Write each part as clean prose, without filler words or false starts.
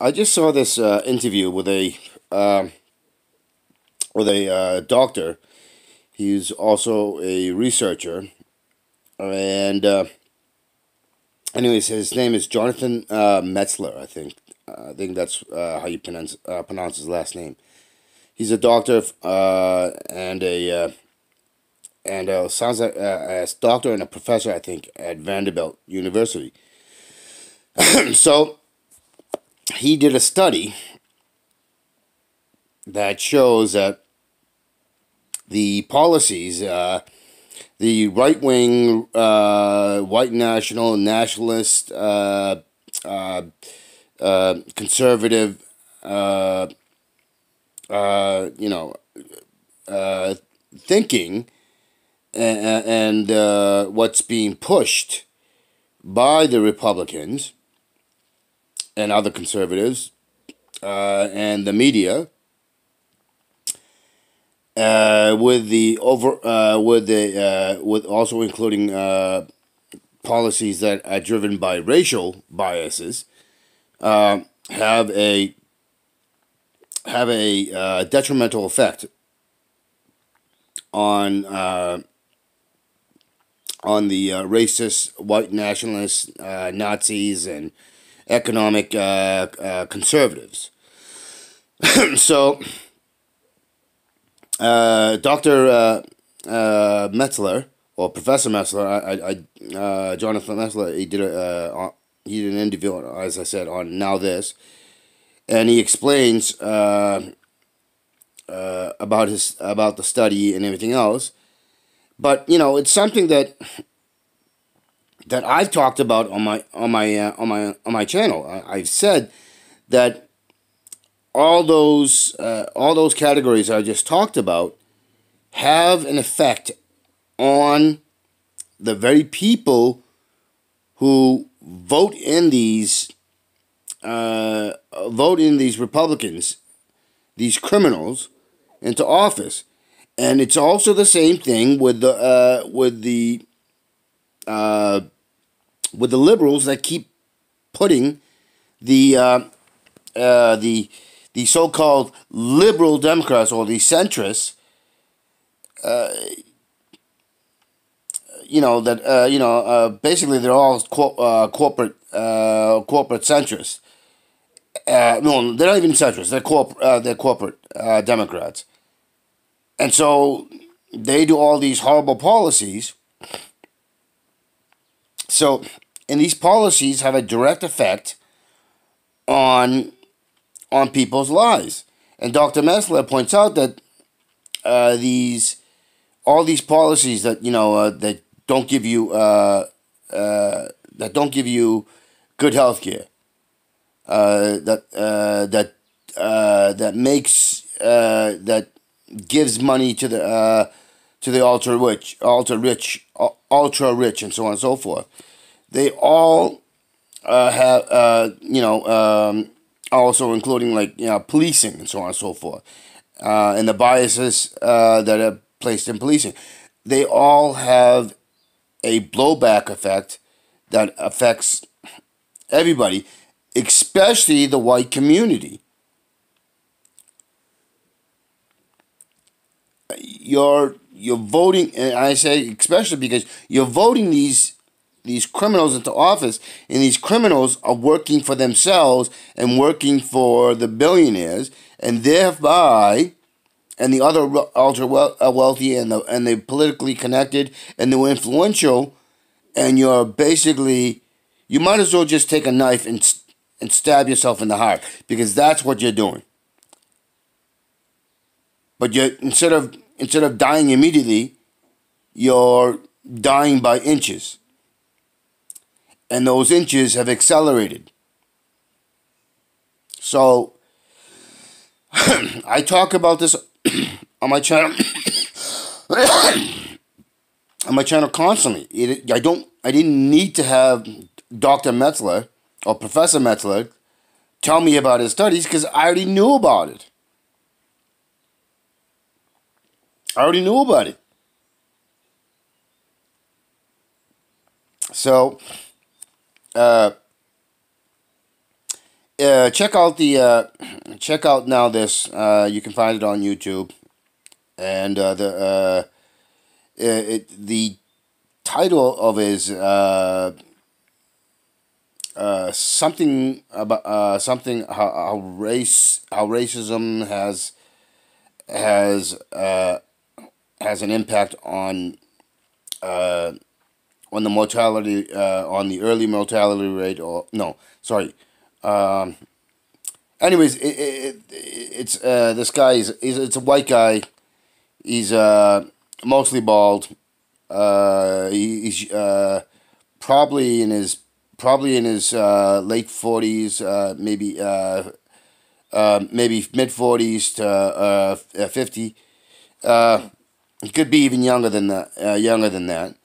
I just saw this interview with a doctor. He's also a researcher, and anyways, his name is Jonathan Metzler. I think that's how you pronounce his last name. He's a doctor and sounds like a doctor and a professor, I think, at Vanderbilt University. So he did a study that shows that the policies, the right wing, white nationalist, conservative, you know, thinking and what's being pushed by the Republicans and other conservatives and the media, with also including policies that are driven by racial biases, have a detrimental effect on the racist, white nationalists, Nazis, and economic conservatives. So, Dr. Metzler, or Professor Metzler, Jonathan Metzler, he did an interview, as I said, on Nowthis, and he explains about the study and everything else. But it's something that I've talked about on my channel. I've said that all those categories I just talked about have an effect on the very people who vote in these Republicans, these criminals, into office. And it's also the same thing with the liberals that keep putting the so-called liberal Democrats, or the centrists, basically they're all corporate centrists. No, they're not even centrists. They're corporate Democrats. And so they do all these horrible policies. So, and these policies have a direct effect on people's lives. And Dr. Metzler points out that all these policies that that don't give you good health care, that gives money to the ultra rich, and so on and so forth. They all have also including policing and so on and so forth, and the biases that are placed in policing. They all have a blowback effect that affects everybody, especially the white community. You're voting, and I say especially because you're voting these criminals into office, and these criminals are working for themselves and working for the billionaires, and thereby, and the other ultra wealthy and the politically connected and the influential, and you might as well just take a knife and stab yourself in the heart, because that's what you're doing. But instead of dying immediately, you're dying by inches. And those inches have accelerated. So, I talk about this on my channel constantly. I didn't need to have Dr. Metzler or Professor Metzler tell me about his studies, because I already knew about it. So, check out Nowthis. You can find it on YouTube, and the title of his something about something how racism has an impact on the mortality on the early mortality rate, or no, sorry. Um, Anyways, it's this guy it's a white guy. He's mostly bald. He's probably in his late 40s, maybe mid 40s to 50. He could be even younger than that.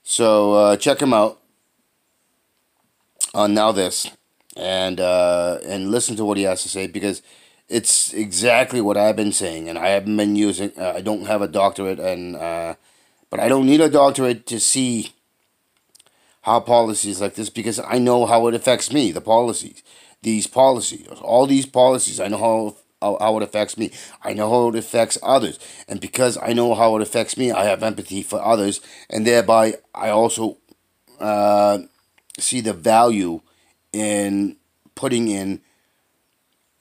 So check him out on Nowthis, and listen to what he has to say, because it's exactly what I've been saying, and I haven't been using. I don't have a doctorate, and but I don't need a doctorate to see how policies like this, because I know how it affects me. The policies, all these policies, I know how it affects me. I know how it affects others, and because I know how it affects me, I have empathy for others, and thereby I also see the value in putting in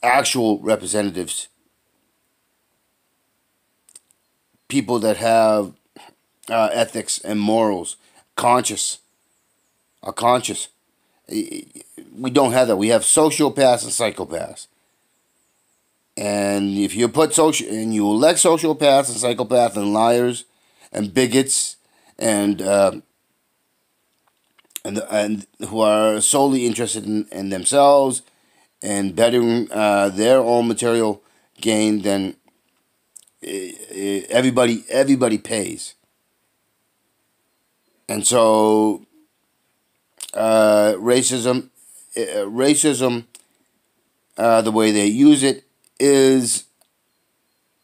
actual representatives, people that have ethics and morals, are conscious. We don't have that. We have sociopaths and psychopaths. And if you put you elect sociopaths and psychopaths and liars and bigots and who are solely interested in themselves and bettering their own material gain, then everybody pays. And so racism, the way they use it is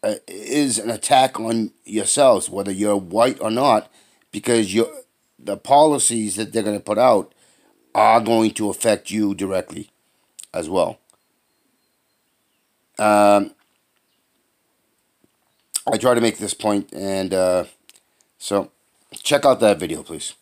an attack on yourselves, whether you're white or not, because the policies that they're going to put out are going to affect you directly as well. I try to make this point, and so check out that video, please.